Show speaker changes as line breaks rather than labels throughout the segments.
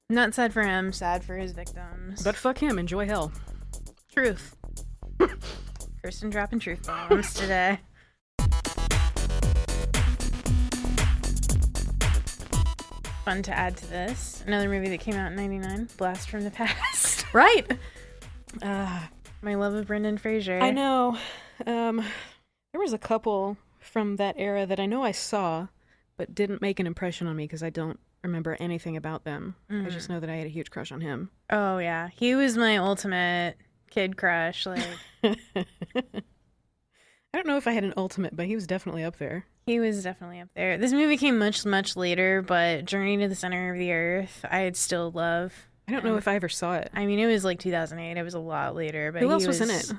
Not sad for him, sad for his victims.
But fuck him, enjoy hell.
Truth. Kristen dropping truth bombs today. Fun to add to this. Another movie that came out in 99, Blast from the Past.
Right.
My love of Brendan Fraser.
I know. There was a couple from that era that I know I saw, but didn't make an impression on me because I don't remember anything about them. I just know that I had a huge crush on him.
Oh, yeah. He was my ultimate kid crush. Like,
I don't know if I had an ultimate, but he was definitely up there.
he was definitely up there. This movie came much, much later, but Journey to the Center of the Earth, I'd still love.
I don't know if I ever saw it.
I mean, it was like 2008. It was a lot later. But
Who else was in it?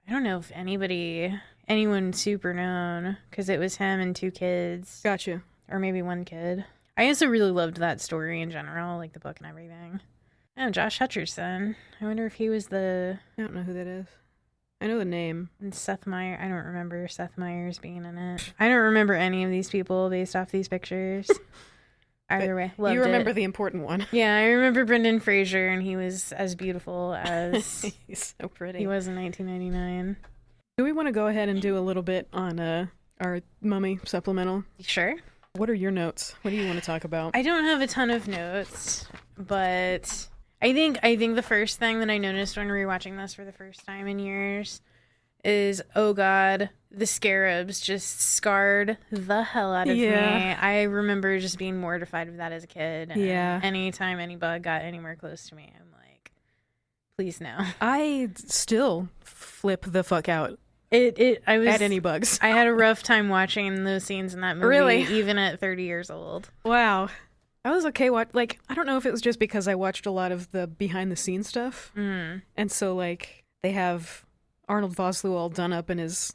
I don't know if anyone super known, because it was him and 2 kids.
Gotcha.
Or maybe 1 kid. I also really loved that story in general, like the book and everything. Oh, Josh Hutcherson. I wonder if he was
I don't know who that is. I know the name.
And Seth Meyers. I don't remember Seth Meyers being in it. I don't remember any of these people based off these pictures. Either way, loved
You remember
it.
the important one.
Yeah, I remember Brendan Fraser, and he was as beautiful as
He's so pretty.
he was in 1999.
Do we want to go ahead and do a little bit on our Mummy supplemental?
Sure.
What are your notes? What do you want to talk about?
I don't have a ton of notes, but I think the first thing that I noticed when rewatching this for the first time in years is, oh God, the scarabs just scarred the hell out of me. I remember just being mortified of that as a kid. And anytime any bug got anywhere close to me, I'm like, please no.
I still flip the fuck out
I was
at any bugs.
I had a rough time watching those scenes in that movie,
Really?
even at 30 years old.
Wow. I was okay. I don't know if it was just because I watched a lot of the behind the scenes stuff.
Mm.
And so, like, they have Arnold Vosloo all done up in his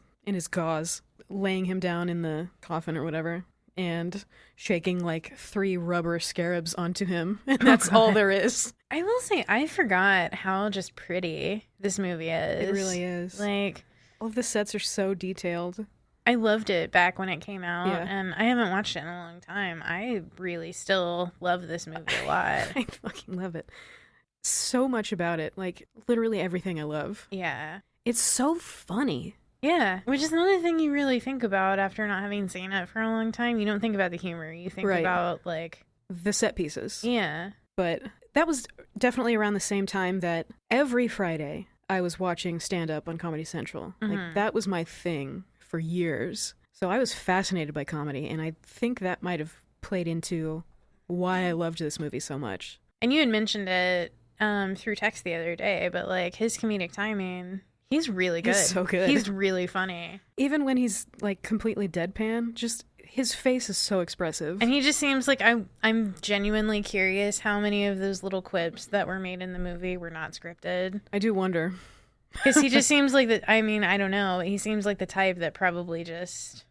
gauze, laying him down in the coffin or whatever, and shaking like 3 rubber scarabs onto him. And that's all there is.
I will say, I forgot how just pretty this movie is.
It really is.
Like,
all of the sets are so detailed.
I loved it back when it came out,
Yeah.
and I haven't watched it in a long time. I really still love this movie a lot.
I fucking love it. So much about it. Like, literally everything I love.
Yeah.
It's so funny.
Yeah, which is another thing you really think about after not having seen it for a long time. You don't think about the humor. You think
Right.
about, like...
The set pieces.
Yeah.
But that was definitely around the same time that every Friday I was watching stand-up on Comedy Central. Like, that was my thing for years. So I was fascinated by comedy, and I think that might have played into why I loved this movie so much.
And you had mentioned it through text the other day, but, like, his comedic timing, he's really good.
He's so good.
He's really funny.
Even when he's, like, completely deadpan, just his face is so expressive.
And he just seems like I'm genuinely curious how many of those little quips that were made in the movie were not scripted.
I do wonder.
Because he just seems like I mean, I don't know. He seems like the type that probably just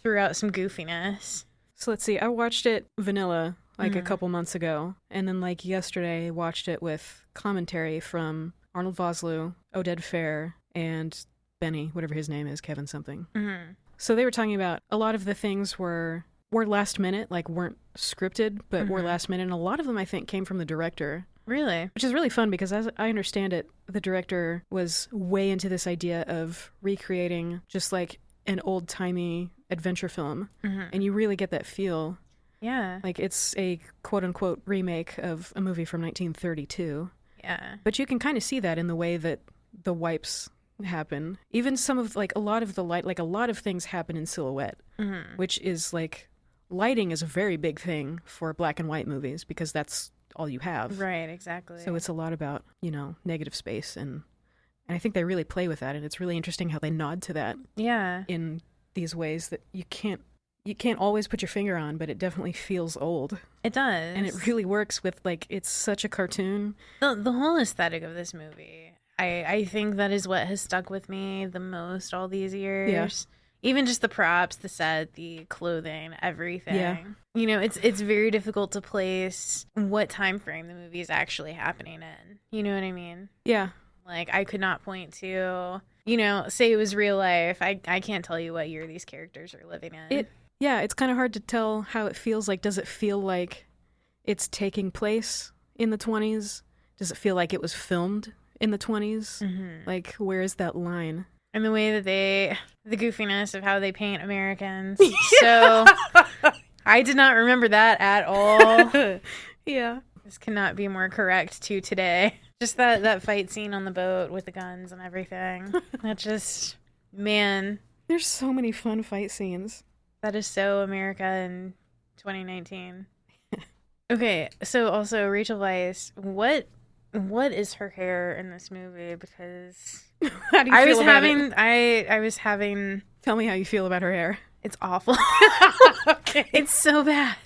threw out some goofiness.
So let's see. I watched it vanilla like a couple months ago. And then like yesterday, I watched it with commentary from Arnold Vosloo, Oded Fair, and Benny, whatever his name is, Kevin something.
Mm-hmm.
So they were talking about a lot of the things were last minute, like weren't scripted, but were last minute. And a lot of them, I think, came from the director.
Really?
Which is really fun because as I understand it, the director was way into this idea of recreating just like an old-timey adventure film. And you really get that feel.
Yeah.
Like it's a quote-unquote remake of a movie from 1932.
Yeah.
But you can kind of see that in the way that the wipes happen. Even some of like a lot of the light, like a lot of things happen in silhouette, which is like lighting is a very big thing for black and white movies because that's all you have.
Right, exactly.
So it's a lot about, negative space and I think they really play with that, and it's really interesting how they nod to that.
Yeah.
In these ways that you can't always put your finger on, but it definitely feels old.
It does.
And it really works with like it's such a cartoon.
The whole aesthetic of this movie, I think that is what has stuck with me the most all these years.
Yeah.
Even just the props, the set, the clothing, everything.
Yeah.
It's very difficult to place what time frame the movie is actually happening in. You know what I mean?
Yeah.
Like, I could not point to, say it was real life. I can't tell you what year these characters are living in.
It's kind of hard to tell how it feels like. Does it feel like it's taking place in the 20s? Does it feel like it was filmed in the 20s?
Mm-hmm.
Like, where is that line?
And the way that the goofiness of how they paint Americans. So I did not remember that at all.
Yeah.
This cannot be more correct to today. Just that fight scene on the boat with the guns and everything. That just, man.
There's so many fun fight scenes.
That is so America in 2019. Okay, so also Rachel Weisz, what is her hair in this movie? Because
How do you feel about it?
I was having.
Tell me how you feel about her hair.
It's awful.
Okay.
It's so bad.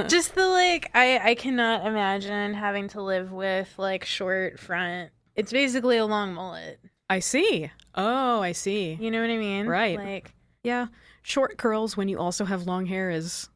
Just the I cannot imagine having to live with like short front. It's basically a long mullet.
I see. Oh, I see.
You know what I mean?
Right.
Like,
Yeah, short curls when you also have long hair is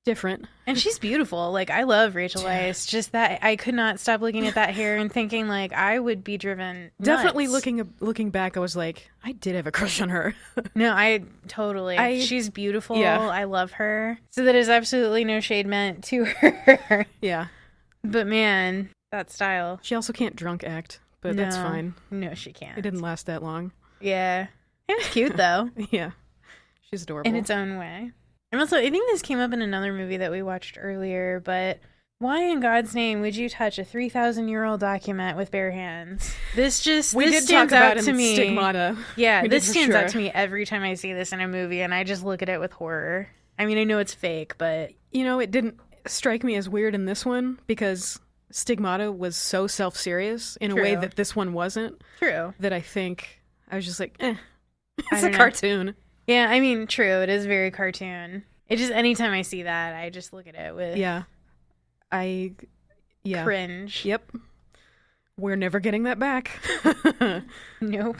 different.
and she's beautiful. Like, I love Rachel Weisz. Just that I could not stop looking at that hair and thinking like I would be driven nuts.
Definitely looking back, I was like, I did have a crush on her.
No, I totally. She's beautiful.
Yeah.
I love her. So that is absolutely no shade meant to her.
Yeah.
But man, that style.
She also can't drunk act, but that's
No.
fine.
No, she can't.
It didn't last that long.
Yeah. It was cute though.
Yeah. She's adorable.
In its own way. And also, I think this came up in another movie that we watched earlier, but why in God's name would you touch a 3,000-year-old document with bare hands? This stands out to me.
Stigmata.
Yeah,
We
this
did for
stands out
sure.
to me every time I see this in a movie, and I just look at it with horror. I mean, I know it's fake, but
You know, it didn't strike me as weird in this one because Stigmata was so self-serious in a way
True.
that this one wasn't,
true.
that I think I was just like,
I
it's a
don't know.
cartoon.
Yeah, I mean, true. It is very cartoon. It just, anytime I see that, I just look at it with
Yeah.
cringe.
Yep. We're never getting that back.
Nope.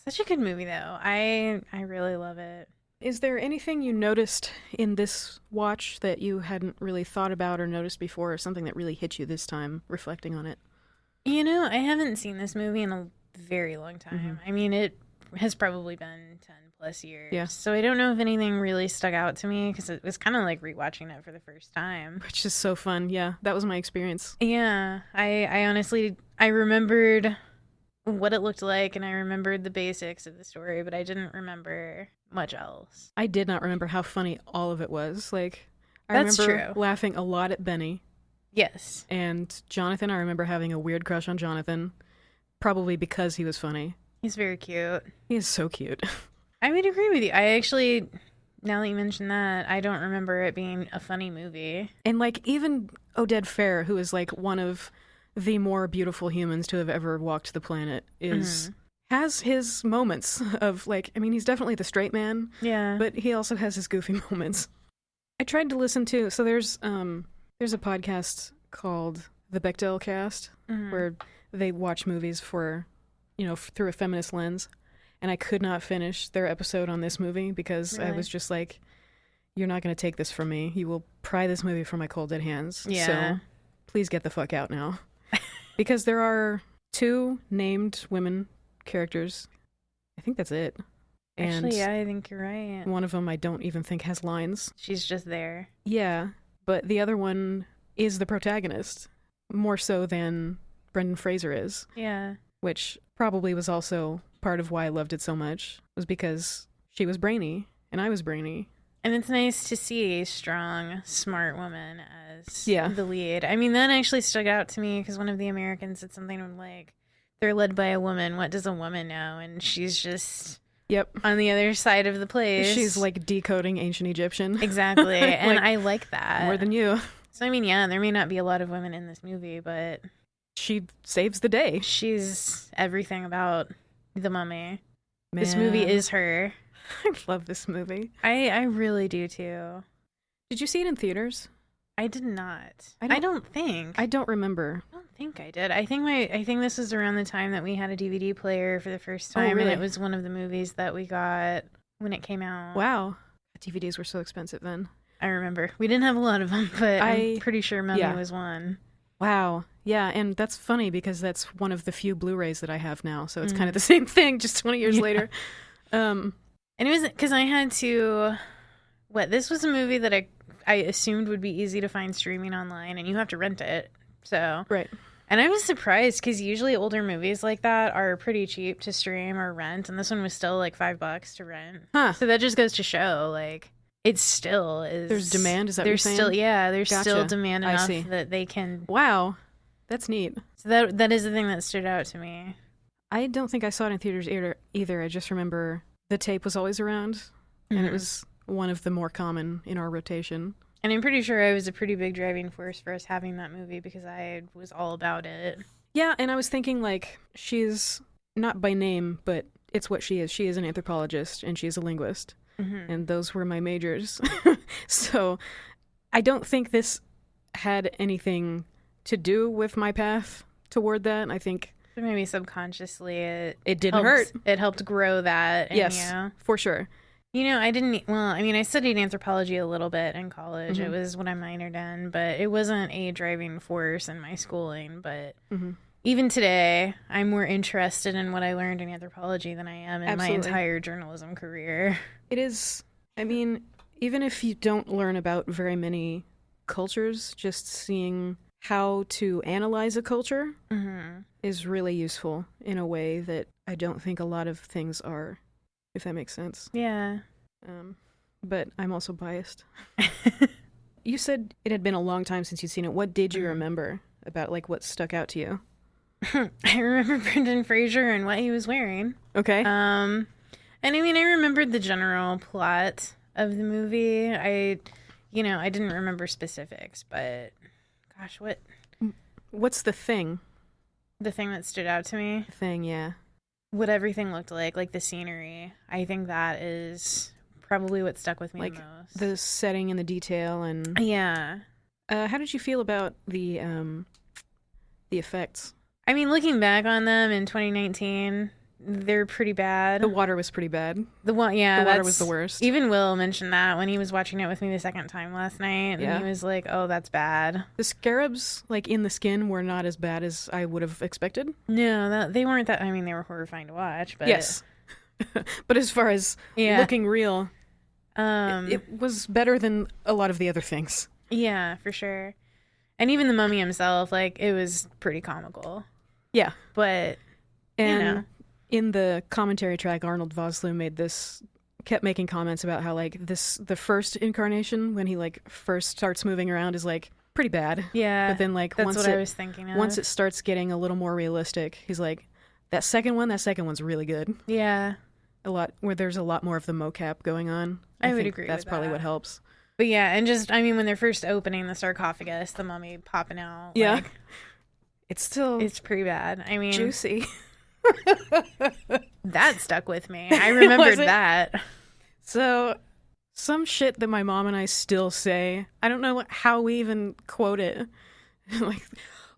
Such a good movie, though. I really love it.
Is there anything you noticed in this watch that you hadn't really thought about or noticed before, or something that really hit you this time, reflecting on it?
You know, I haven't seen this movie in a very long time. I mean, it has probably been 10 plus years.
Yeah.
So I don't know if anything really stuck out to me because it was kind of like rewatching it for the first time.
Which is so fun. Yeah, that was my experience.
Yeah, I honestly, I remembered what it looked like and I remembered the basics of the story, but I didn't remember much else.
I did not remember how funny all of it was. Like, I
That's
remember
true.
laughing a lot at Benny.
Yes.
And Jonathan, I remember having a weird crush on Jonathan, probably because he was funny.
He's very cute.
He is so cute.
I would agree with you. I actually, now that you mention that, I don't remember it being a funny movie.
And like even Oded Fair, who is like one of the more beautiful humans to have ever walked the planet, has his moments of like, I mean, he's definitely the straight man,
Yeah.
but he also has his goofy moments. I tried to listen to, so there's a podcast called The Bechdel Cast, where they watch movies for, through a feminist lens. And I could not finish their episode on this movie because I
Really?
was just like, you're not going to take this from me. You will pry this movie from my cold dead hands.
Yeah.
So please get the fuck out now. Because there are 2 named women characters. I think that's it. And
Actually, yeah, I think you're right.
one of them I don't even think has lines.
She's just there.
Yeah. But the other one is the protagonist. More so than Brendan Fraser is.
Yeah.
Which probably was also part of why I loved it so much, was because she was brainy and I was brainy.
And it's nice to see a strong, smart woman as
Yeah.
the lead. I mean, that actually stuck out to me because one of the Americans said something like, they're led by a woman. What does a woman know? And she's just
Yep.
on the other side of the place.
She's like decoding ancient Egyptian.
Exactly. And
Like,
I like that.
More than you.
So, I mean, yeah, there may not be a lot of women in this movie, but
She saves the day.
she's everything about the Mummy. This movie
Man.
is her.
I love this movie.
I really do too.
Did you see it in theaters?
I did not.
I
I
don't-
don't think.
I don't remember.
I don't think I did. I think this was around the time that we had a DVD player for the first time,
really?
and it was one of the movies that we got when it came out.
Wow. DVDs were so expensive then.
I remember. We didn't have a lot of them, but I'm
I-
pretty sure Mummy
yeah.
was one.
Wow. Yeah, and that's funny because that's one of the few Blu-rays that I have now, so it's kind of the same thing, just 20 years
Yeah.
later.
And it was because I had to. This was a movie that I assumed would be easy to find streaming online, and you have to rent it. So
Right.
And I was surprised because usually older movies like that are pretty cheap to stream or rent, and this one was still like $5 to rent.
Huh.
So that just goes to show, like, it still is.
There's demand. Is that what you're saying?
There's
Gotcha.
still demand
I
enough
see.
that they can.
Wow, that's neat.
So that is the thing that stood out to me.
I don't think I saw it in theaters either. I just remember the tape was always around, and it was one of the more common in our rotation.
And I'm pretty sure I was a pretty big driving force for us having that movie because I was all about it.
Yeah, and I was thinking, like, she's not by name, but it's what she is. She is an anthropologist, and she's a linguist.
Mm-hmm.
And those were my majors. So I don't think this had anything to do with my path toward that. I think
So maybe subconsciously
it didn't hurt.
It helped grow that.
Yes, for sure.
You know, I studied anthropology a little bit in college. It was what I minored in, but it wasn't a driving force in my schooling. But even today, I'm more interested in what I learned in anthropology than I am in my entire journalism career.
It is, I mean, even if you don't learn about very many cultures, just seeing how to analyze a culture is really useful in a way that I don't think a lot of things are, if that makes sense.
Yeah.
But I'm also biased. You said it had been a long time since you'd seen it. What did you remember about, like, what stuck out to you?
I remember Brendan Fraser and what he was wearing.
Okay.
And I mean, I remembered the general plot of the movie. I didn't remember specifics, but gosh,
What's the thing?
the thing that stood out to me?
Yeah.
What everything looked like the scenery. I think that is probably what stuck with me
Like
the most.
the setting and the detail and...
Yeah.
how did you feel about the effects?
I mean, looking back on them in 2019, they're pretty bad.
The water was pretty bad.
The water
was the worst.
Even Will mentioned that when he was watching it with me the second time last night, and he was like, "Oh, that's bad."
The scarabs, like, in the skin, were not as bad as I would have expected.
No, they weren't that. I mean, they were horrifying to watch, but
Yes. But as far as looking real, it was better than a lot of the other things.
Yeah, for sure. And even the mummy himself, like, it was pretty comical.
Yeah.
But
And in the commentary track, Arnold Vosloo kept making comments about how, like, the first incarnation, when he, like, first starts moving around, is, like, pretty bad.
Yeah.
But then, like,
that's what I was thinking of.
once it starts getting a little more realistic, he's like, that second one's really good.
Yeah.
Where there's a lot more of the mocap going on.
I would
think
agree
that's
with
probably
that.
what helps.
But yeah, and just, I mean, when they're first opening the sarcophagus, the mummy popping out.
Yeah.
Like,
It's
pretty bad. I mean,
juicy.
that stuck with me. I remembered
Was it?
that.
So, some shit that my mom and I still say, I don't know how we even quote it. Like,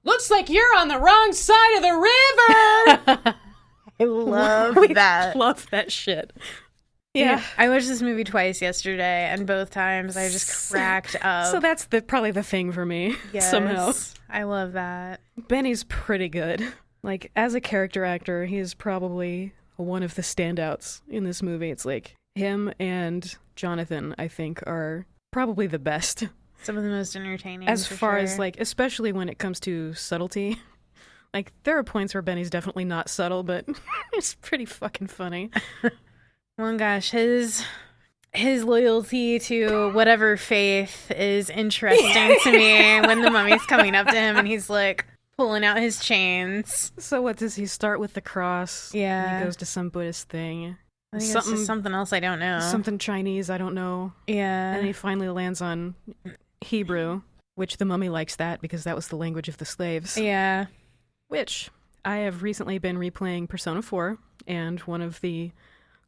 looks like you're on the wrong side of the river!
I love that.
Love that shit.
Yeah. I watched this movie twice yesterday, and both times I just cracked up.
So that's probably the thing for me,
Yes.
somehow.
I love that.
Benny's pretty good. Like, as a character actor, he is probably one of the standouts in this movie. It's like, him and Jonathan, I think, are probably the best.
Some of the most entertaining.
As
for
far
sure.
as, like, especially when it comes to subtlety. Like, there are points where Benny's definitely not subtle, but it's pretty fucking funny.
Well, gosh, his loyalty to whatever faith is interesting to me when the mummy's coming up to him and he's like pulling out his chains.
So what does he start with the cross?
Yeah.
And he goes to some Buddhist thing.
I think it's just something else I don't know.
Something Chinese, I don't know.
Yeah.
And he finally lands on Hebrew, which the mummy likes that because that was the language of the slaves.
Yeah.
Which I have recently been replaying Persona 4, and one of the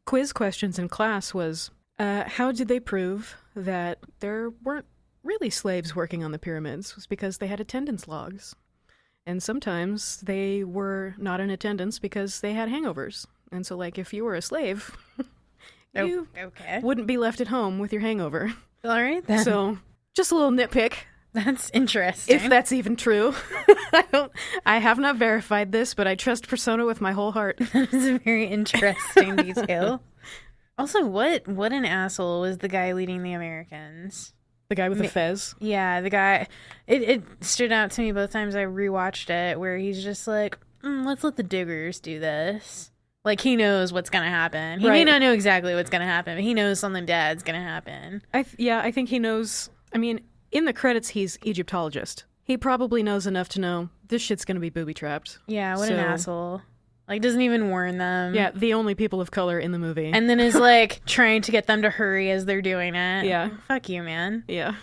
quiz questions in class was, how did they prove that there weren't really slaves working on the pyramids? It was because they had attendance logs. And sometimes they were not in attendance because they had hangovers. And so, like, if you were a slave, you wouldn't be left at home with your hangover.
All right, then.
So, just a little nitpick.
That's interesting.
If that's even true. I have not verified this, but I trust Persona with my whole heart.
That is a very interesting detail. Also, what an asshole was the guy leading the Americans.
The guy with the fez.
Yeah, the guy. It stood out to me both times I rewatched it, where he's just like, let's let the diggers do this. Like, he knows what's going to happen. He may not know exactly what's going to happen, but he knows something bad's going to happen.
I think he knows. I mean, in the credits, he's Egyptologist. He probably knows enough to know this shit's going to be booby-trapped.
Yeah, what an asshole. Like, doesn't even warn them.
Yeah, the only people of color in the movie.
And then is, like, trying to get them to hurry as they're doing it.
Yeah.
Fuck you, man.
Yeah.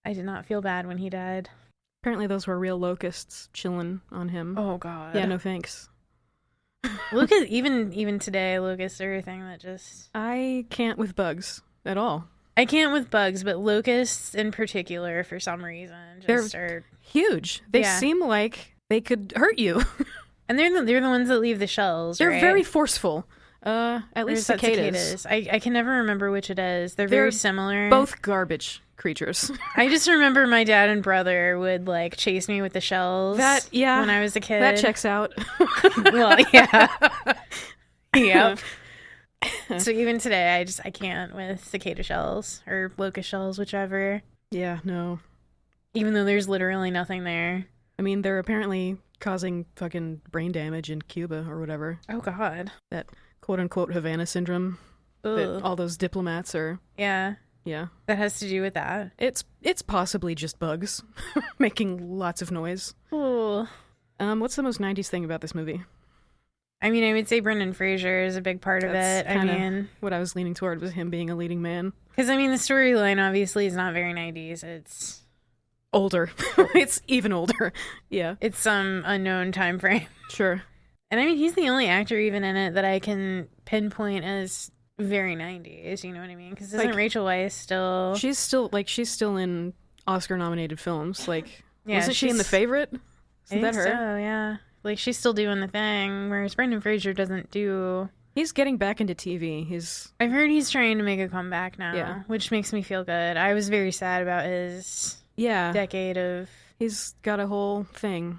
I did not feel bad when he died.
Apparently those were real locusts chilling on him.
Oh, God.
Yeah, no thanks.
Lucas, even today, locusts are a thing that just...
I can't with bugs at all.
I can't with bugs, but locusts in particular, for some reason,
they're huge. They seem like they could hurt you.
And they're the ones that leave the shells,
They're
right?
very forceful. At least cicadas.
I can never remember which it is. They're very similar.
Both garbage creatures.
I just remember my dad and brother would, like, chase me with the shells when I was a kid.
That checks out.
Well, yeah. Yep. So even today, I can't with cicada shells or locust shells, whichever.
Yeah, no.
Even though there's literally nothing there.
I mean, they're apparently causing fucking brain damage in Cuba or whatever.
Oh, God.
That quote-unquote Havana syndrome that all those diplomats are...
Yeah.
Yeah.
That has to do with that.
It's possibly just bugs making lots of noise.
Ooh.
What's the most 90s thing about this movie?
I mean, I would say Brendan Fraser is a big part of it. I mean,
what I was leaning toward was him being a leading man.
Because, I mean, the storyline obviously is not very 90s. It's...
older. It's even older. Yeah.
It's some unknown time frame.
Sure.
And I mean, he's the only actor even in it that I can pinpoint as very 90s, you know what I mean? Because isn't Rachel Weisz still...
She's still in Oscar-nominated films. Like,
yeah,
wasn't she in The Favorite? Isn't that her?
So, yeah. Like, she's still doing the thing, whereas Brendan Fraser doesn't do...
He's getting back into TV.
I've heard he's trying to make a comeback now,
yeah,
which makes me feel good. I was very sad about his decade of...
He's got a whole thing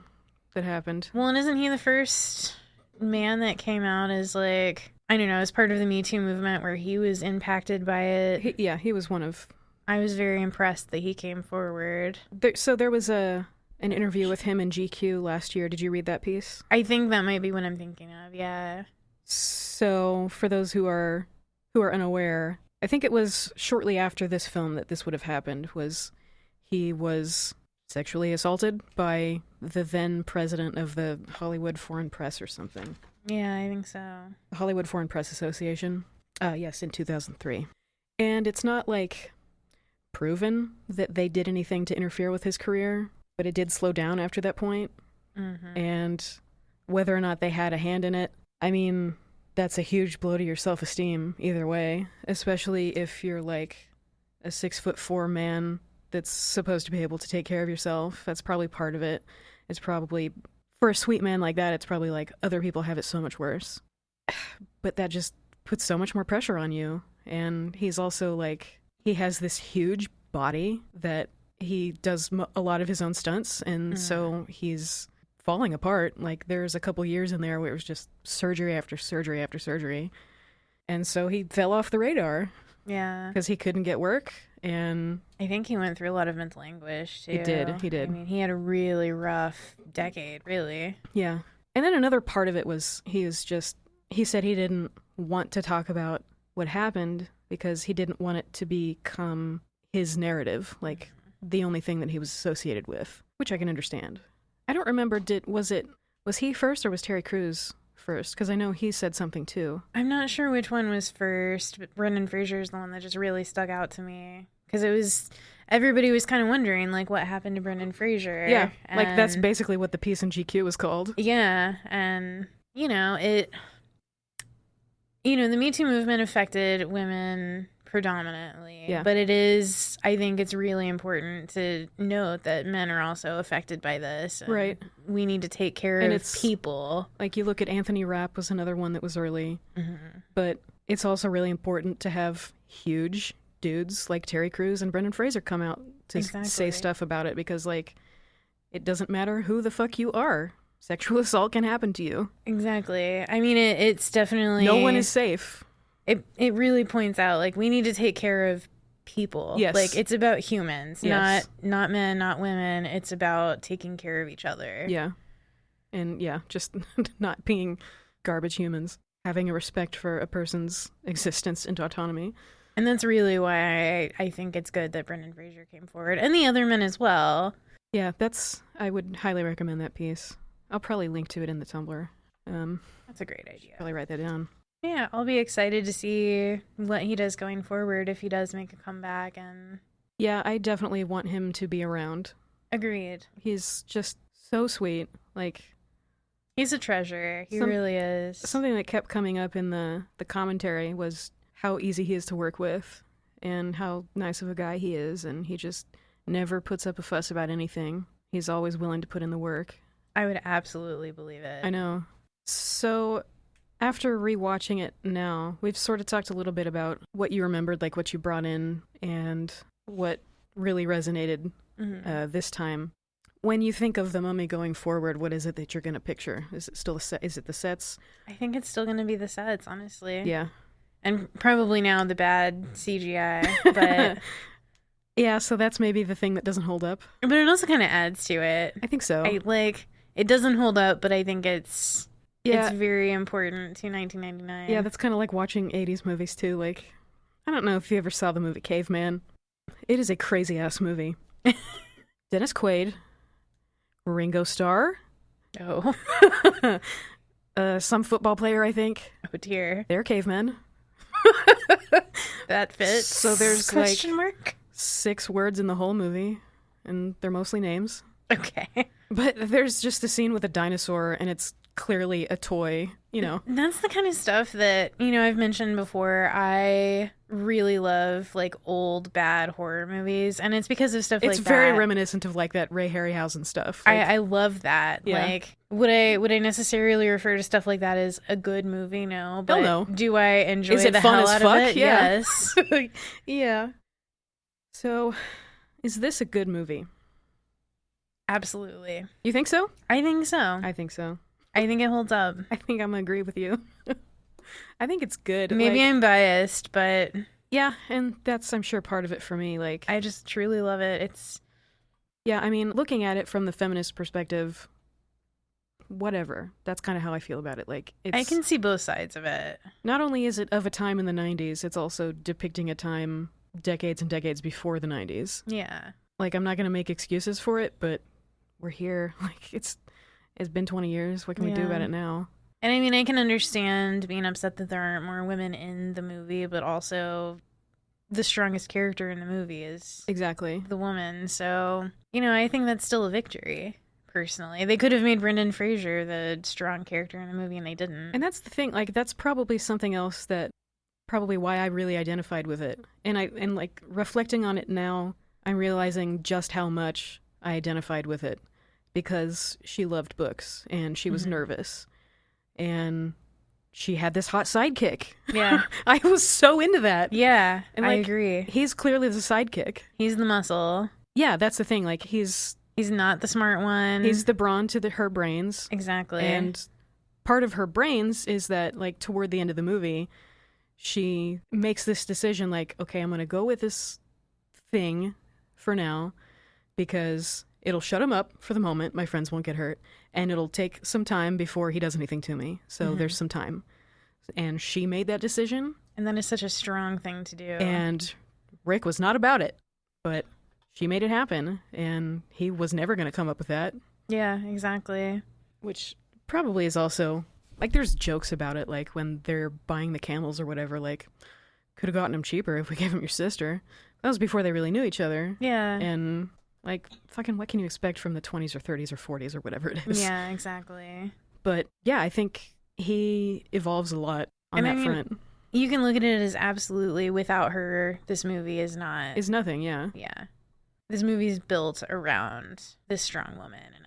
that happened.
Well, and isn't he the first man that came out as, like... I don't know, as part of the Me Too movement where he was impacted by it.
He was one of...
I was very impressed that he came forward.
So there was an interview with him in GQ last year. Did you read that piece?
I think that might be what I'm thinking of, yeah.
So for those who are unaware, I think it was shortly after this film that this would have happened, he was sexually assaulted by the then president of the Hollywood Foreign Press or something.
Yeah, I think so.
The Hollywood Foreign Press Association. Yes, in 2003. And it's not, like, proven that they did anything to interfere with his career, but it did slow down after that point.
Mm-hmm.
And whether or not they had a hand in it, I mean, that's a huge blow to your self-esteem either way, especially if you're, like, a 6'4" man that's supposed to be able to take care of yourself. That's probably part of it. It's probably... For a sweet man like that, it's probably like other people have it so much worse. But that just puts so much more pressure on you. And he's also like, he has this huge body that he does a lot of his own stunts. And so he's falling apart. Like there's a couple years in there where it was just surgery after surgery after surgery. And so he fell off the radar.
Yeah.
Because he couldn't get work. And
I think he went through a lot of mental anguish, too.
He did.
I mean, he had a really rough decade, really.
Yeah. And then another part of it was he said he didn't want to talk about what happened because he didn't want it to become his narrative, like the only thing that he was associated with, which I can understand. I don't remember, was he first or was Terry Crews first? Because I know he said something too.
I'm not sure which one was first, but Brendan Fraser is the one that just really stuck out to me. Because everybody was kind of wondering, like, what happened to Brendan Fraser.
Yeah, like that's basically what the piece in GQ was called.
Yeah, and, the Me Too movement affected women predominantly.
Yeah.
But I think it's really important to note that men are also affected by this.
Right.
We need to take care of people.
Like, you look at Anthony Rapp was another one that was early.
Mm-hmm.
But it's also really important to have huge dudes like Terry Crews and Brendan Fraser come out to say stuff about it because, like, it doesn't matter who the fuck you are. Sexual assault can happen to you.
Exactly. I mean, it's definitely...
No one is safe.
It really points out, like, we need to take care of people.
Yes.
Like, it's about humans,
Yes.
not men, not women. It's about taking care of each other.
Yeah. And yeah, just not being garbage humans. Having a respect for a person's existence and autonomy.
And that's really why I think it's good that Brendan Fraser came forward. And the other men as well.
Yeah, I would highly recommend that piece. I'll probably link to it in the Tumblr.
That's a great idea.
Probably write that down.
Yeah, I'll be excited to see what he does going forward if he does make a comeback. And
Yeah, I definitely want him to be around.
agreed.
He's just so sweet. Like,
He's a treasure. He really is.
something that kept coming up in the commentary was how easy he is to work with and how nice of a guy he is, and he just never puts up a fuss about anything. He's always willing to put in the work.
I would absolutely believe it.
I know. So after rewatching it now, we've sort of talked a little bit about what you remembered, like what you brought in and what really resonated this time. When you think of The Mummy going forward, what is it that you're going to picture? Is it still is it the sets?
I think it's still going to be the sets, honestly.
Yeah.
And probably now the bad CGI, but
Yeah, so that's maybe the thing that doesn't hold up.
but it also kind of adds to it.
I think so.
It doesn't hold up, but I think it's
Yeah.
it's very important to 1999.
Yeah, that's kind of like watching 80s movies too. Like, I don't know if you ever saw the movie Caveman. It is a crazy ass movie. Dennis Quaid, Ringo Starr,
Oh.
some football player, I think.
Oh dear.
They're cavemen.
That fits.
So there's
question mark?
6 words in the whole movie, and they're mostly names.
Okay.
But there's just a scene with a dinosaur, and it's clearly a toy, you know.
That's the kind of stuff that, I've mentioned before. I really love like old bad horror movies, and it's because of stuff like that.
It's very reminiscent of like that Ray Harryhausen stuff. Like,
I love that.
Yeah.
Like, would I necessarily refer to stuff like that as a good movie? No. But
no.
do I enjoy
Is it
the
fun
hell
as
out
fuck?
of it?
Yeah.
Yes.
Yeah. So, is this a good movie?
Absolutely.
You think so?
I think so.
I think so.
I think it holds up.
I think I'm gonna agree with you. I think it's good.
Maybe
like,
I'm biased, but
yeah, and that's I'm sure part of it for me. Like,
I just truly love it.
yeah, I mean, looking at it from the feminist perspective, whatever. That's kind of how I feel about it. Like,
I can see both sides of it.
Not only is it of a time in the 90s, it's also depicting a time decades and decades before the 90s.
Yeah.
Like, I'm not gonna make excuses for it, but we're here. Like, it's been 20 years. What can we do about it now?
And I mean, I can understand being upset that there aren't more women in the movie, but also the strongest character in the movie is
Exactly.
the woman. So, I think that's still a victory, personally. They could have made Brendan Fraser the strong character in the movie, and they didn't.
And that's the thing. Like, that's probably something else that probably why I really identified with it. And like reflecting on it now, I'm realizing just how much I identified with it because she loved books and she was nervous and she had this hot sidekick.
Yeah.
I was so into that.
Yeah,
And,
I
like,
agree.
He's clearly the sidekick.
He's the muscle.
Yeah, that's the thing. Like, he's
not the smart one.
He's the brawn to her brains.
Exactly.
And part of her brains is that, like, toward the end of the movie, she makes this decision, like, okay, I'm going to go with this thing for now because it'll shut him up for the moment. My friends won't get hurt. And it'll take some time before he does anything to me. So there's some time. And she made that decision.
And that is such a strong thing to do.
And Rick was not about it. But she made it happen. And he was never going to come up with that.
Yeah, exactly.
Which probably is also, like, there's jokes about it, like, when they're buying the camels or whatever, like, could have gotten them cheaper if we gave them your sister. That was before they really knew each other.
Yeah.
And, like, fucking what can you expect from the 20s or 30s or 40s or whatever it is?
Yeah, exactly.
But, yeah, I think he evolves a lot on that front.
You can look at it as absolutely, without her, this movie is not...
Is nothing, yeah.
Yeah. This movie is built around this strong woman, and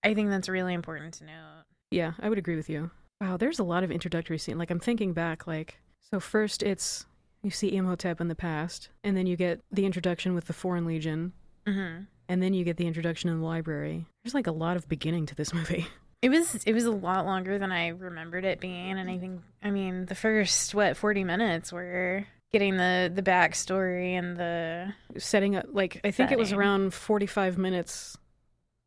I think that's really important to note.
Yeah, I would agree with you. Wow, there's a lot of introductory scene. Like, I'm thinking back, like, so first it's, you see Imhotep in the past, and then you get the introduction with the Foreign Legion, and then you get the introduction in the library. There's, like, a lot of beginning to this movie.
It was a lot longer than I remembered it being, and I think, the first, 40 minutes were getting the backstory and the
setting up, like, I think it was
setting.
around 45 minutes.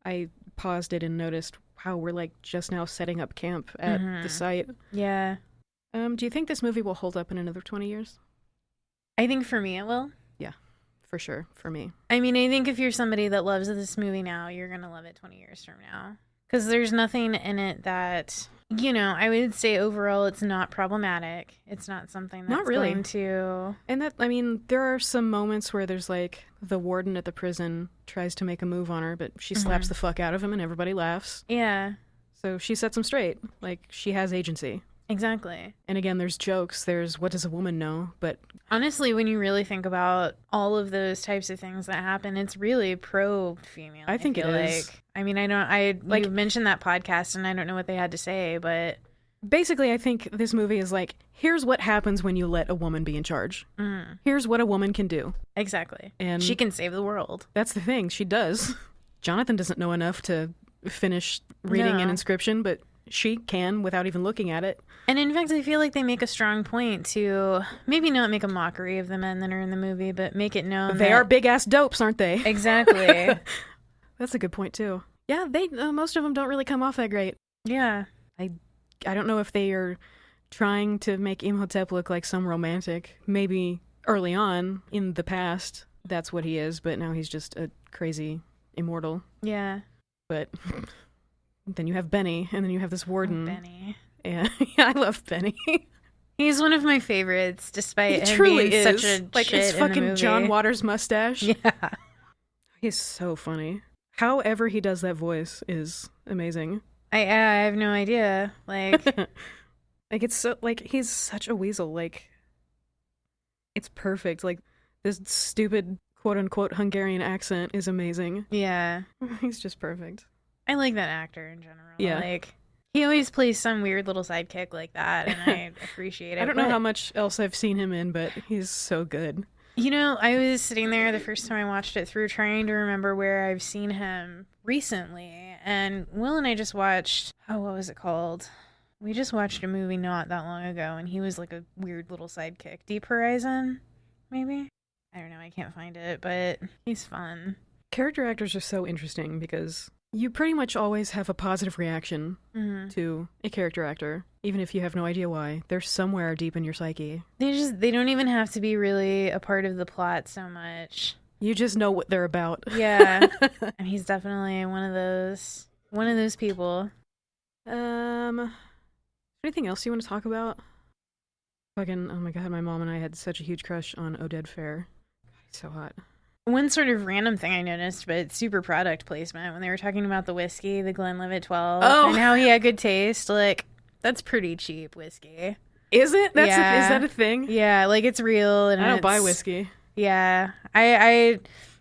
I paused it and noticed, wow, we're like just now setting up camp at the site.
Yeah.
Do you think this movie will hold up in another 20 years?
I think for me it will.
Yeah, for sure, for me.
I mean, I think if you're somebody that loves this movie now, you're going to love it 20 years from now. Because there's nothing in it that, you know, I would say overall it's not problematic. It's not something that's
Not really.
going to...
And that, I mean, there are some moments where there's like the warden at the prison tries to make a move on her, but she slaps the fuck out of him and everybody laughs.
Yeah,
So she sets him straight. Like, she has agency.
exactly.
And again, there's jokes. There's what does a woman know? But
Honestly, when you really think about all of those types of things that happen, it's really pro-female.
I think
feel
it is.
like. I mean, you mentioned that podcast, and I don't know what they had to say, but...
basically, I think this movie is like, here's what happens when you let a woman be in charge. Here's what a woman can do.
Exactly.
And
she can save the world.
That's the thing. She does. Jonathan doesn't know enough to finish reading an
No.
inscription, but she can without even looking at it.
And in fact, I feel like they make a strong point to maybe not make a mockery of the men that are in the movie, but make it known
They are big-ass dopes, aren't they?
Exactly.
That's a good point, too. Yeah, they most of them don't really come off that great.
Yeah.
I don't know if they are trying to make Imhotep look like some romantic. Maybe early on in the past, that's what he is, but now he's just a crazy immortal.
Yeah.
But then you have Benny, and then you have this warden.
Benny.
And yeah, I love Benny.
He's one of my favorites, despite
He
him
truly
being
is.
such a
Like,
shit
it's
in the
fucking
movie.
John Waters' mustache.
Yeah.
He's so funny. However he does that voice is amazing.
I have no idea. Like,
Like, it's so, like, he's such a weasel. Like, it's perfect. Like, this stupid quote-unquote Hungarian accent is amazing.
yeah.
He's just perfect.
I like that actor in general.
Yeah.
Like, he always plays some weird little sidekick like that, and I appreciate it.
I don't know
But,
how much else I've seen him in, but he's so good.
You know, I was sitting there the first time I watched it through trying to remember where I've seen him recently, and Will and I just watched, what was it called? We just watched a movie not that long ago, and he was like a weird little sidekick. Deep Horizon, maybe? I don't know, I can't find it, but he's fun.
Character actors are so interesting because you pretty much always have a positive reaction to a character actor, even if you have no idea why. They're somewhere deep in your psyche.
They don't even have to be really a part of the plot so much.
You just know what they're about.
Yeah. And he's definitely one of those people.
Anything else you want to talk about? Fucking, oh my god, my mom and I had such a huge crush on Oded Fair. He's so hot.
One sort of random thing I noticed, but super product placement, when they were talking about the whiskey, the Glenlivet 12,
Oh.
and how he had good taste, like, that's pretty cheap whiskey.
Is it? Is
Yeah.
that a thing?
Yeah, like, it's real. And
I don't buy
it's-
whiskey.
Yeah.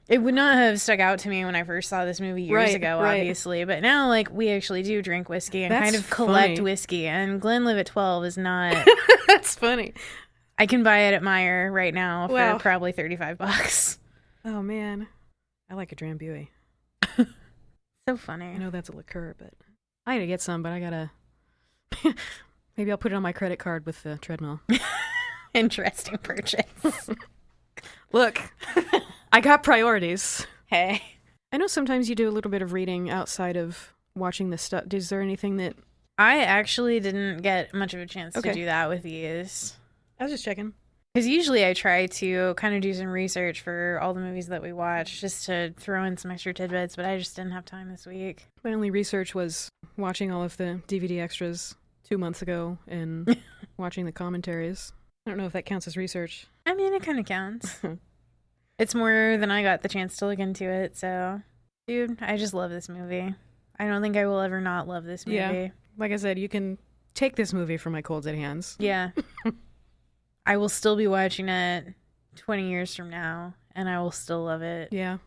It would not have stuck out to me when I first saw this movie years ago,
right.
obviously. But now, like, we actually do drink whiskey and
That's
kind of collect
funny.
whiskey. And Glenlivet 12 is not...
That's funny.
I can buy it at Meijer right now for
Wow.
probably $35.
Oh man, I like a Drambuie.
So funny.
I know that's a liqueur, but I gotta get some. But I gotta maybe I'll put it on my credit card with the treadmill.
Interesting purchase.
Look, I got priorities.
Hey.
I know sometimes you do a little bit of reading outside of watching the stuff. Is there anything that
I actually didn't get much of a chance
Okay.
to do that with these.
I was just checking?
Because usually I try to kind of do some research for all the movies that we watch just to throw in some extra tidbits, but I just didn't have time this week.
My only research was watching all of the DVD extras 2 months ago and watching the commentaries. I don't know if that counts as research.
I mean, it kind of counts. It's more than I got the chance to look into it, so... Dude, I just love this movie. I don't think I will ever not love this movie.
Yeah. Like I said, you can take this movie from my cold dead hands.
Yeah. I will still be watching it 20 years from now, and I will still love it.
Yeah.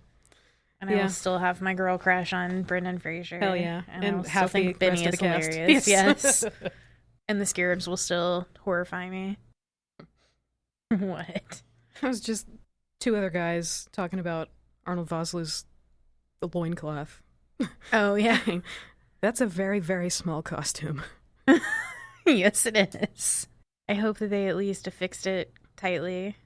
And I will still have my girl crush on Brendan Fraser.
Hell yeah.
And I
And
will still
half the
think Benny
rest of
is
the cast.
hilarious.
Yes.
Yes. And the scarabs will still horrify me. What?
I was just two other guys talking about Arnold Vosloo's loincloth.
Oh, yeah.
That's a very, very small costume.
Yes, it is. I hope that they at least affixed it tightly.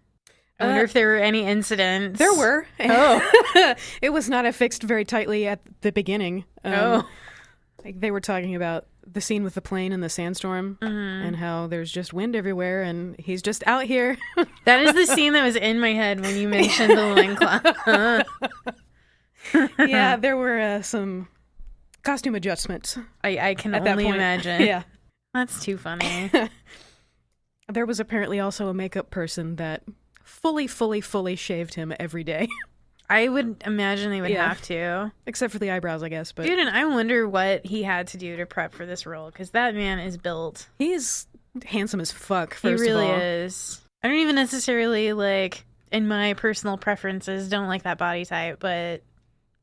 I wonder if there were any incidents.
There were.
Oh.
It was not affixed very tightly at the beginning. Like they were talking about the scene with the plane and the sandstorm and how there's just wind everywhere and he's just out here.
That is the scene that was in my head when you mentioned the loincloth.
Yeah, there were some costume adjustments.
I can
at that
only
point.
imagine.
Yeah.
That's too funny.
There was apparently also a makeup person that fully shaved him every day.
I would imagine they would have to.
Except for the eyebrows, I guess. But
Dude, and I wonder what he had to do to prep for this role, because that man is built.
He's handsome as fuck, first
He really
of all.
is. I don't even necessarily, like, in my personal preferences, don't like that body type, but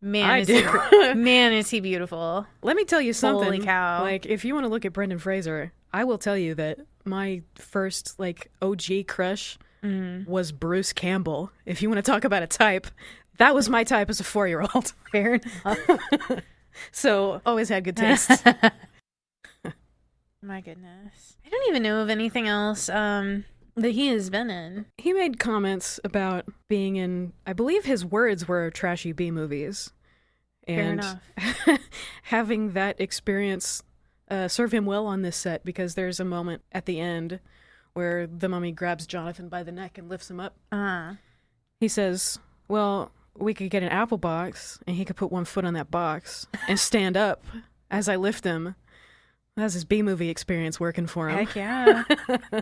man,
I
is
do.
Man, is he beautiful.
Let me tell you something.
Holy cow.
Like, if you want to look at Brendan Fraser, I will tell you that my first, like, OG crush was Bruce Campbell. If you want to talk about a type, that was my type as a 4-year-old.
Fair enough.
So, always had good taste.
My goodness. I don't even know of anything else that he has been in.
He made comments about being in, I believe his words were trashy B movies. And
Fair enough.
having that experience serve him well on this set, because there's a moment at the end where the mummy grabs Jonathan by the neck and lifts him up. He says, well, we could get an apple box and he could put one foot on that box and stand up as I lift him. That's his B-movie experience working for him.
Heck yeah.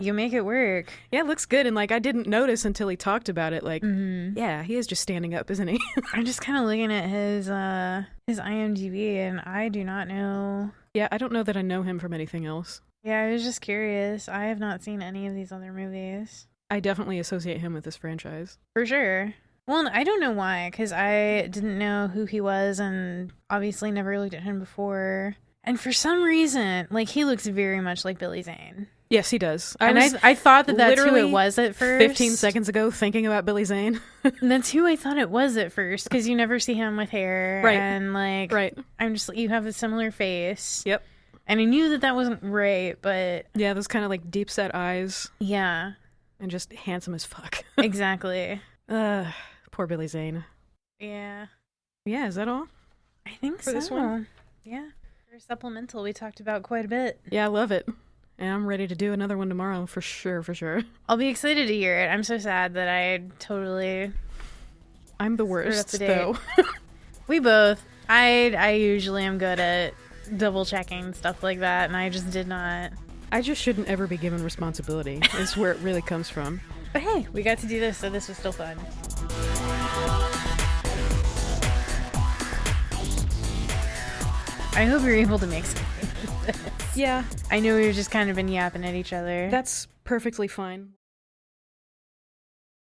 You make it work.
Yeah, it looks good. And, like, I didn't notice until he talked about it. Like, yeah, he is just standing up, isn't he?
I'm just kind of looking at his IMDb, and I do not know.
Yeah, I don't know that I know him from anything else.
Yeah, I was just curious. I have not seen any of these other movies.
I definitely associate him with this franchise.
For sure. Well, I don't know why, because I didn't know who he was and obviously never looked at him before. And for some reason, like, he looks very much like Billy Zane.
Yes, he does.
I thought that that's who
literally
it was at first.
15 seconds ago thinking about Billy Zane.
That's who I thought it was at first, because you never see him with hair.
Right.
And, like,
Right.
I'm just, you have a similar face.
Yep.
And I knew that wasn't right, but...
Yeah, those kind of, like, deep-set eyes.
Yeah.
And just handsome as fuck.
Exactly.
Poor Billy Zane.
Yeah.
Yeah, is that all?
I think
For
so.
this one?
Yeah. For supplemental, we talked about quite a bit.
Yeah, I love it. And I'm ready to do another one tomorrow, for sure, for sure.
I'll be excited to hear it. I'm so sad that I totally...
I'm the worst,
the date.
though.
We both. I usually am good at double-checking stuff like that, and I just did not.
I just shouldn't ever be given responsibility, is where it really comes from.
But hey, we got to do this, so this was still fun. I hope you're able to make something of this.
Yeah.
I know we've just kind of been yapping at each other.
That's perfectly fine.